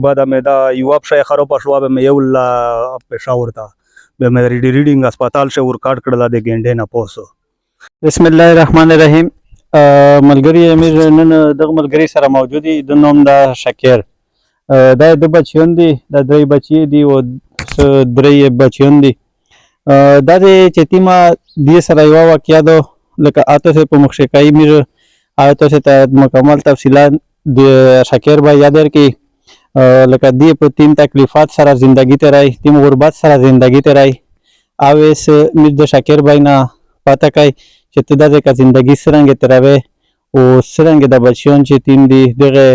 بعد مې دا یوه پښه یې خرابه شوه بیا مې یو پېښور ته بیا مې ریډینګ هسپتال شه ورکاټ کړله د ګینډې نه پوسو. بسم الله الرحمن الرحیم. ملګري امیر نن دغه ملګري سره موجود دي، د نوم دا شکیر. دا د بچیون دي، دا درې بچي دي او درې بچیون دي. دا د چې ما دې سره یوه واقعه ده لکه آتو سے په مخشکایي میر آتو سے ته مکمل تفصیلات د شکیر بھائی یاد کی لکه دی په تین تکلیفات سره زندگی تیرای، تیم غربت سره زندگی تیرای. اویس میر د شکیر بھائی نه پته کوي چې ته دغه زندگی څرنګه تیروي او څرنګه د بچیون چې تیم دی دغه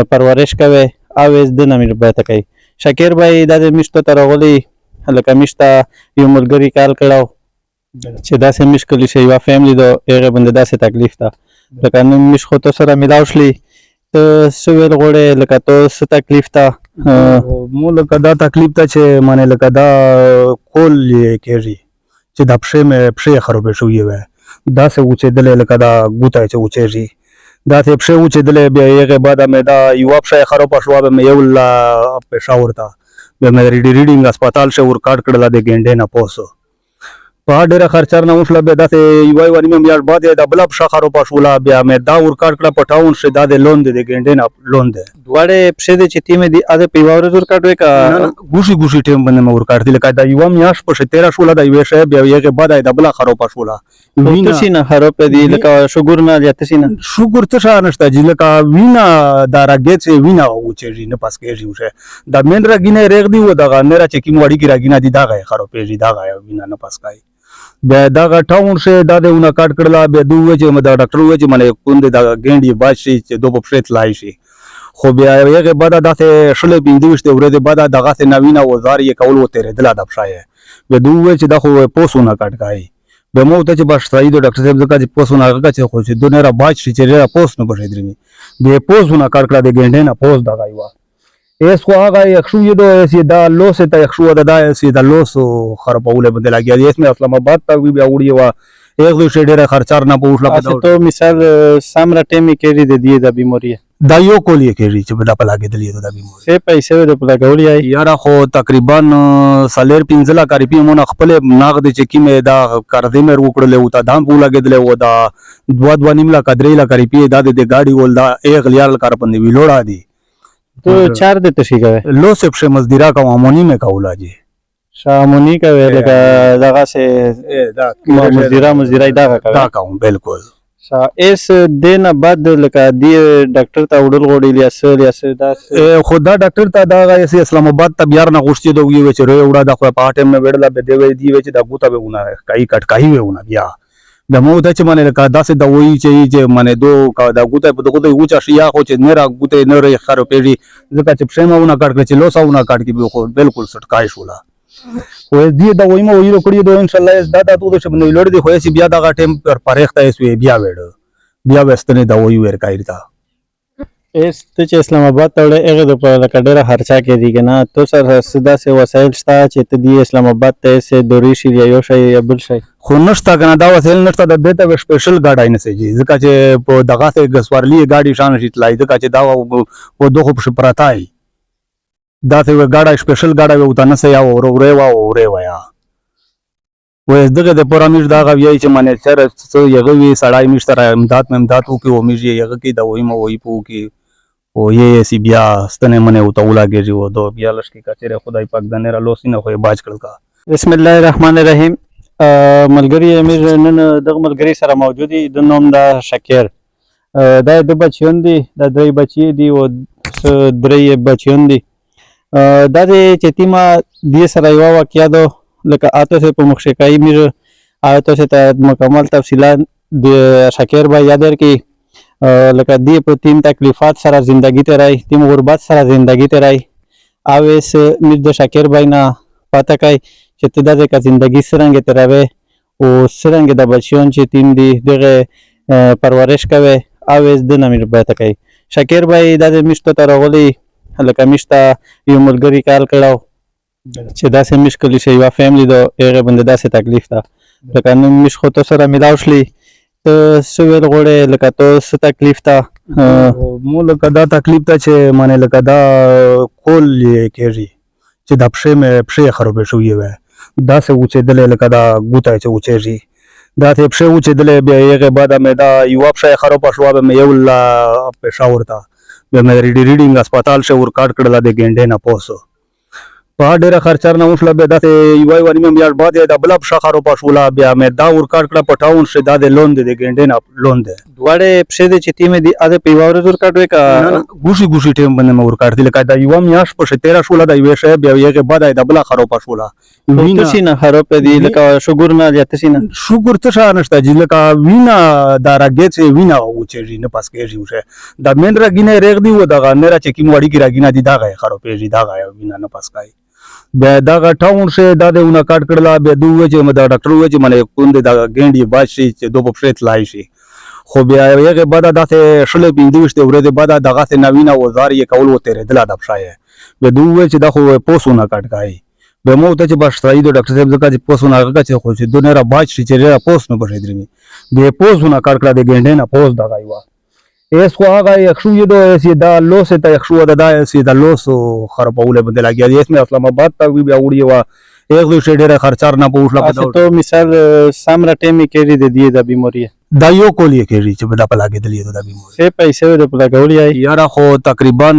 پرورش کوي. اویس د نه میر پته کوي. شکیر بھائی د میشته ته راغلی لکه میشته یو ملګري کال کړو چې داسې مشکل شي یوه فیملی ده هغې باندې داسې تکلیف ده لکه نن میش خو تو سره میلاو شلی ته څه ویل غواړې لکه تو څه تکلیف ته مو لکه دا تکلیف ته چې مانې لکه دا کول یې کېږي چې دا پښې خرابې شوې وې داسې وچېدلې لکه دا ګوته چې وچېږي داسې پښې وچېدلې بیا هغې بعده مې دا یوه پښه یې خرابه شوه بیا مې یو پېښور ته بیا مې ریډینګ هسپتال شه ورکاټ کړله د ګینډې نه پوسو په ډېره خرچه نه وشوله بیا داسې یوه نیمه میاشت بعد یې دا بله پښه خرابه شوله بیا مې دا ورکاټ کړه په ټاون کښې دا د لون دی د ګینډې نه لون دی دواړې پښې دي چې تیمې دي هغه په یوه ورځ ورکاټ وې که ګوشي ټیم باندې مې ورکاټ دي لکه دا یوه میاشت پښې تېره شوله د یوې شی بیا هغې بعده یې دا بله خرابه شوله تسې نه خرابه دي لکه شوګر نه یا تسې نه شوګر څه شی نشته جي لکه وینه دا راګې چې وینه وچېږي نه پس کېږي وشه دا مین راګینه ریغ دي و دغه نره چې کوم وړي کې راګینه دي دغه یې خرابېږي دغه وینه نه پس کوي بیا دغه ټاون کښې دا د ونه کاټ کړله بیا دوی وویل چې دا ډاکټر وویل چې منې کوم دی دغه ګینډ یې باد شي چې دو په پښې تلای شي خو بیا هغې بعده داسې شلې پنځه ویشتې ورځې بعده دغسې نه وینه وزار یې کول وتېرېدله دا پښه یې بیا دوی وویل چې دا خو پوس ونه کاټ کوي بیا ما ورته چې بس صحیح ده ډاکټر صاحب ځکه چې پوس ونه هغه چې خو چې دونه راباد شي چې ډېره پوس نه پښې درېږي بیا یې پوس ونه کاټ کړه د ګینډې نه پوس دغه یوه ایس خو هغه یک شوی دو ایسی دا لوس تا یک شو دا ایسی دا لوس خرابوله باندې لګیا دی اسمه اسلام آباد ته وی بیا وړي وا ایک دو شډره خرچار نه پوښلا پته تو مثال سامره ټیمې کېږي د دې د بیماری دا یو کولی کېږي چې بدا پلاګې دلې دا بیماری سه پیسې د پلاګولې یاره خو تقریبا سالر پنځله کاری مون خپل ناغد چې کیمه دا کاردې مې وکړلې او تا دام پولا کېدلې و دا دوا نیملا کډرې لا کاری پی دا د گاډي ول دا ایک لیال کار پندې ویلوړا دی تو چار د تشی کوي لو سب شه مزدیرا کا امونی میں کولا جی شامونی کوي لکه دغه سه دا مزدیرا دا کوم بالکل اس دینه بعد لکه دی ډاکټر ته وړل غوړي لیاسه دا خدا ډاکټر ته دا اسلام آباد ته بیا نه غوښتي دوی وی چې روي وړا د خو په ټیم نه وړل به دی وی دی چې دا ګوته به ونه کای کټکای ونه بیا د مو ته چې منه لکه داسې د وی چې منه دو کا دا ګوته په دغه وچا شیا خو چې نه را ګوته نه ری خرابېږي ځکه چې پښېمونه کاټ کړي چې لوسونه کاټ کړي خو بالکل سټکای شولا خو دې دا وایمه ویرو کړی دوه ان شاء الله دا د تو د شبنې لړ دی خو بیا دا ټیم پر پرېخته ایس بیا وړ بیا وستنه دا وی ور کایرتا اس ته چې اسلام آباد ته وړه هغه د په لکډره خرچا کې دی کنه تو سره سدا سه وسایل شته چې ته دی اسلام آباد ته سه دوری شي یو شي یا بل شي خو نشته کنه دا وسایل نشته د دته سپیشل گاډی نه سي ځکه چې په دغه سه غسورلی گاډي شان شي تلای ځکه چې دا په دوه په پراتای دا ته گاډی سپیشل گاډی وته نه سي یا اورې ویا وې دغه د پرامیر دا غوي چې منه سره یغه وی سړای مشتره امداد وکي او میږي یغه کې دا وایمه وای پو کې او یې سی بیا ستنه منه او تولا کېږي و دو بیا لشکې کچره خدای پاک د نه لوسینه خو باج کړل کا. بسم الله الرحمن الرحیم. ملګری امیر نن دغه ملګری سره موجود دي، د نوم دا شکیر. دا د بچیون دي، دا درې بچي دي او درې بچیون دي. دا چې ما دې سره یوه واقعه ده لکه آتو سے په مخشکایي میر آتو سے ته مکمل تفصیلات د شکیر بھائی یاد کی لکه دی په تین تکلیفات سره زندگی تیرای، تیم غربت سره زندگی تیرای. اویس میر د شکیر بھائی نه پته کوي چې ته دغه زندگی څرنګه تیروي او څرنګه د بچیون چې تیم دی دغه پرورش کوي. اویس د نه میر پته کوي. شکیر بھائی د میشته ته راغلی لکه میشته یو ملګري کال کړو چې داسې مشکل شي یوه فیملی ده هغې باندې داسې تکلیف ده لکه نن میش خو تو سره میلاو شلی ته څه ویل غواړې لکه ته څه تکلیف ته مو لکه دا تکلیف ته چې معنی لکه دا کول یې کېږي چې دا پښې خرابې شوې وې داسې وچېدلې لکه دا ګوته چې وچېږي دا ته پښې وچېدلې بیا هغې بعده مې دا یوه پښه یې خرابه شوه بیا مې یوله پېښور ته بیا مې ریډینګ هسپتال شه ورکاټ کړله د ګینډې نه پوسو په ډېره خرچر نه وشوله بیا داسې یوه نیمه میاشت بعد یې دا بله پښه خرابه شوله بیا مې دا ورکاټ کړه په ټاون شه دا د لون دی د ګینډې نه لون دی دواړې پښې دې چې تیمې دي اده په یوه ورځ ورکاټ وې که ګوشي ګوشي ټیم باندې مې ورکاټ دي لکه دا یوه میاشت پسې تېره شوله د یوې شی بیا هغې بعده یې دا بله خرابه شوله تسې نه خراب دي لکه شګور نه یا تسې نه شکر څه شی نشته چې لکه وینه دا راګې چې وینه وچېږي نه پس کېږي وشه دا مین راګینه ریغ دی و دغه نره چې کوم وړي کې راګینه دي دغه یې خرابېږي دغه یې وینه نه پس کوي بیا دغه ټاون شه دا د ونه کاټ کړله بیا دوی وویل چې دا ډاکټر وویل چې منې کوم دی دغه ګینډ یې باد شي چې دو په پښې تلای شي خو بیا هغې بعده داسې شلې پنځه ویشتې ورځې بعده دغسې نه وینه وزار یې کول وتېرېدله دا پښه یې بیا دوی وویل چې دا خو پوس ونه کاټ کوي بیا ما ورته چې بس صحیح دی ډاکټر صاحب ځکه چې پوس ونه هغه چې خو چې دونه را باج شي چې ډېره پوس نه پښې درېږي بیا یې پوس ونه کاټ کړه د ګینډې نه پوس دغه یوه es خو هغه یخشویدو سی دا لوس ته یخشو دا سی دا لوس خرابوله باندې لګیا دی اسمه اسلام آباد ته وی بیا وړي وا ایک دو شډره خرچار نه پوښلا اته تو مثال سامره ټیمې کېږي د دې د بیماری دا یو کولې کېږي چې بدا په لاګېدلې دا بیماری څه پیسې د په لګولې یاره خو تقریبا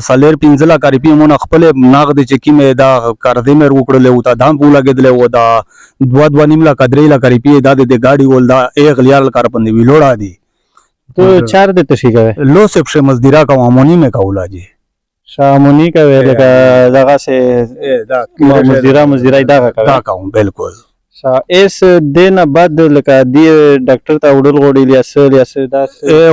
سالر 15 لک ریپی مون خپل ناغد چې کیمه دا کار دې مې وکړلې او تا دام په لګېدلې و دا 2.5 لک 3 لک ریپی دا د ګاډي ول دا 1 لیار کار پندې ویلوړا دی تو چار د تشی کوي لو سب شه مزدیرا کا امونی میں کولا جی شامونی کوي لکه دغه سه دا مزدیرا دا کوي دا کوم بالکل اس دینه بعد لکه دی ډاکټر ته وډل غوډی لیاس دا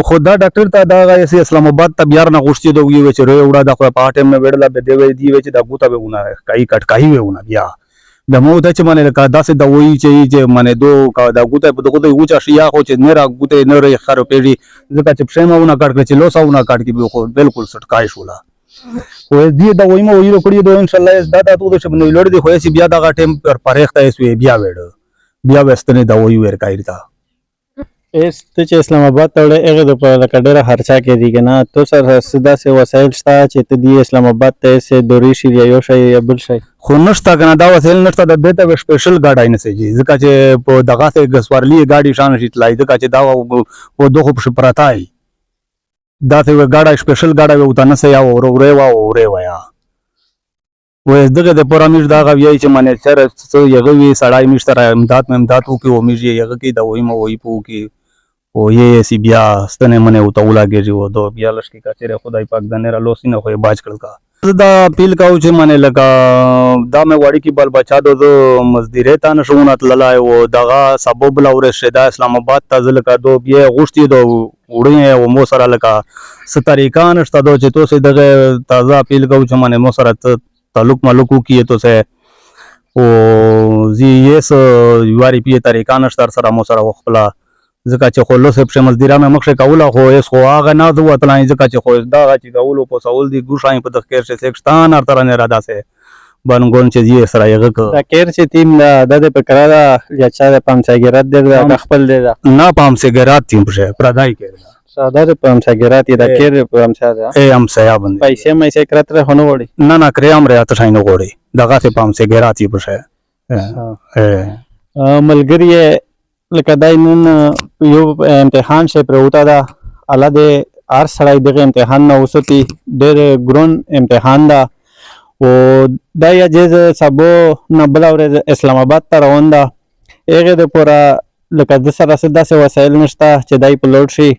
خدا ډاکټر ته دا غي اسلام آباد ته بیا نه غوښتي دوی و چې روي وړا د خو په ټیم نه وړلا به دی وی دی چې دا ګوتا به ونه کای کټ کای ونه بیا د مو د چې منه لکه داسې د وی چې منه دو کا دا ګوتا په دغه یو چا شیا خو چې نه را ګوتا نه ری خرو پیږي ځکه چې پښېمونه کټ کړي چې لوسونه کټ کی به خو بالکل سټکای شولا خو دې دا وای مو ویلو کړی دوه ان شاء الله دا تو د شبنه لړ دی خو یې بیا دا ټیم پر پرېخته یې بیا وړ بیا وستنه دا وای ور کایرتا اس ته چې اسلام آباد ته وړه هغه د په لکډره خرچا کې دی کنه تو سره سدا سه وسایل شته چې ته دی اسلام آباد ته سه دوری شي یا یو شي یا بل شي خو نشته کنه دا وسایل نشته د دته سپیشل گاډی نه سي ځکه چې په دغه ته غسوارلی گاډي شان شي تلای ځکه چې دا په دوه په پراتای دا ته گاډی سپیشل گاډی وته نه سي یا اورې ویا وې دغه د پرامیر دا غوي چې منه سره یغه وی سړای مشتره امداد وکي او میږي یغه کې دا وای مو وای پو کې او یې سی بیا ستنه منه او تولا کېږي و دو بیا لشکې کا چیرې خدای پاک د نه لوسینه خو باج کړل کا دا پیل کاو چې منه لگا دا مې وړي کې بل بچا دو مزدیره تا نشونات للای او دغه سبب لور شدا اسلام آباد ته ځل کا دو بیا غوښتي دو وړي او مو سره لکه ستریکان شته دو چې تو سه دغه تازه پیل کاو چې منه مو سره تعلق ملکو کیه تو سه او زی یس یواری پی طریقان شتر سره مو سره وخپلا ځکه چې خو لوسه په مزدیرا مې مخه کوله خو اس خو هغه نه زو وتلای ځکه چې خو دا چې کولو په سوال دی ګوشای په تخکر شه سکستان ارتر نه را داسه بنګون چې یې سره یغه دا کیر چې تیم د پکړه یا چا د پامساګرات دی خپل دی نه پامساګرات تیم په پردای کړه ساده پامساګرات دا کیر پامساګرات ای هم سیا باندې پیسې مې کړتره هونه وړي نه کریم ریا ته نه وړي دغه ته پامساګرات یې په ملګری لکه دای نن یو امتحان شي پروتا دا الله دې هر سړی دغه امتحان نه وسوتي ډېر ګرون امتحان دا او دا یې سبو نه بل ورځ اسلام آباد ته روان ده هغه د پورا لکه د سره داسې وسایل نشته چې دای په لوډ شي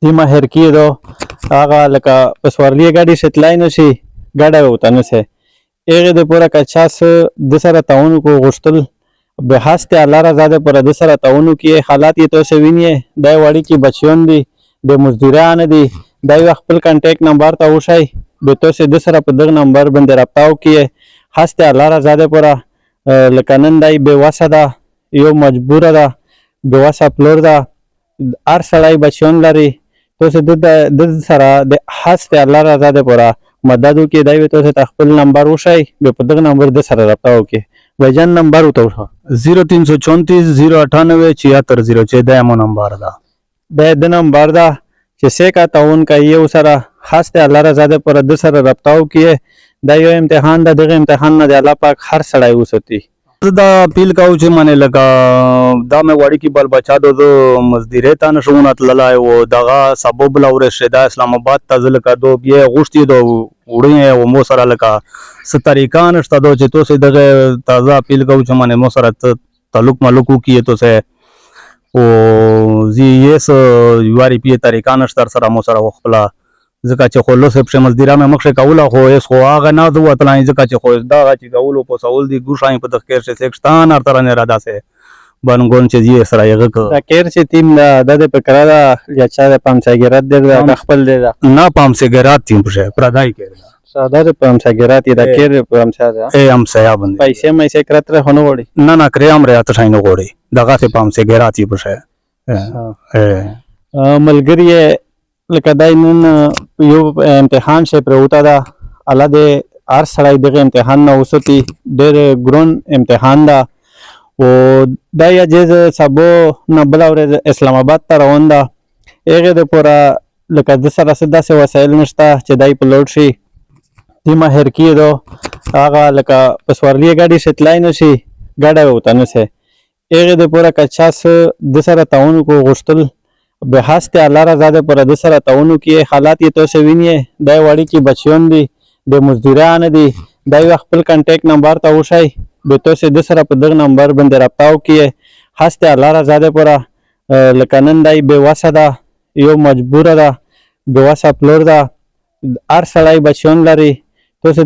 دی ماهر کېدو هغه لکه په سوارلي ګاډي شتلای نشي ګاډه وته نه سي هغه د پورا کچاس د سره تعاون کو غشتل به هسته الله رضا ده پر د سره تعاون کې حالات یې تو سوینې دای وړي کې بچیون دي د مزدوران دي دای خپل کانټیکټ نمبر ته وشي به تو سه د سره په دغه نمبر باندې رابطاو کې هسته الله رضا ده پر لکنن دای به وسه یو مجبور ده به وسه پلور ده هر سړی بچیون لري تو سه د سره د هسته الله رضا ده پر مددو کې دای تو سه خپل نمبر وشي به په دغه نمبر د سره رابطاو کې وجن نمبر وتوشه 0334 098 7606 دا مو نمبر ده. د نمبر دا چې سیکا تعاون کوي یو سره خاص ته الله رضا ده پر د سره رابطه وکړي. دا یو امتحان ده، دغه امتحان نه د الله پاک هر سړی وساتي. زه دا اپیل کوم چې منې لکه دا مې وړي کې بل بچا دو مزدورۍ ته نشونه تللی و دغه سبب له ورسېده دا اسلام آباد ته زه لکه دو بیا غوښتي دو وړی و مو سره لکه څه طریقه نشته دو چې تاسې دغه تازه اپیل کوم چې منې مو سره تعلق ملوک وکړي تاسې او زی یې څه یوارې پې طریقه نشته در سره مو سره وخپله ځکه چې خو لوس پښې مزدوره مې مخکې کوله خو هېڅ خو هغه نه ده وتلی ځکه چې خو دغه چې کولو پوسول دي ګوښه په دغه کېر چې سیکشتان هرته نه را داسې بنګون چې یې سره هغه که دا کیر چې تیم دا د پکړه دا یا چا د پامساګرات دی دا خپل دی دا نه پامساګرات تیم پښې پردای کېر ساده د پامساګرات دا کیر پامسا دا هم سیا باندې پیسې مې کرتره هونه وړي نه نه کرے هم ریا ته نه غوړي دغه ته پامساګرات یې پښې ملګری لکه دای نن یو امتحان شي پروتا دا الله دې هر سړی دغه امتحان نه وساتي. ډېر ګرون امتحان ده او دا یا جز سبو نه بله ورځ اسلام آباد ته روان ده. هغې دپاره لکه د سره څه داسې وسایل نشته چې دی په لوډ شي دیمه هېر کېدو هغه لکه په سوارلي ګاډي شي تللی نه شي ګاډی به ورته نه شي. هغې دپاره که چا څه د سره تعاون وکړو غوښتل به هست الله رضا ده پر د سره تعاون وکړي. حالات یې تاسې وینئ دا وړي کې بچیان دي د مزدوره نه دي. دا یو خپل کنټیکټ نمبر ته وشئ به تاسې د سره په دغه نمبر باندې رابطه وکړئ. هست الله رضا ده پره لکه نن دی بې وسه ده یو مجبوره ده بې وسه پلور ده هر سړی بچیان لري تاسې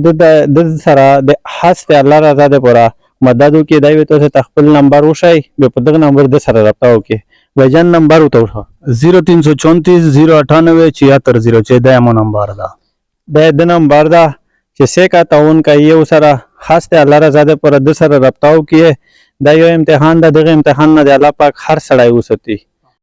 د سره د هست الله رضا ده پره مدد وکړي. دا به تاسې ته خپل نمبر وشئ به په دغه نمبر د سره رابطه وکړي. وجن نمبر وتوشه 0334 098 7606 دا مو نمبر ده. د نمبر دا چې سیکا تعاون کوي یو سره خاص ته الله رضا ده پر د سره رابطه وکړي. دا یو امتحان ده، دغه امتحان نه د الله پاک هر سړی وساتي.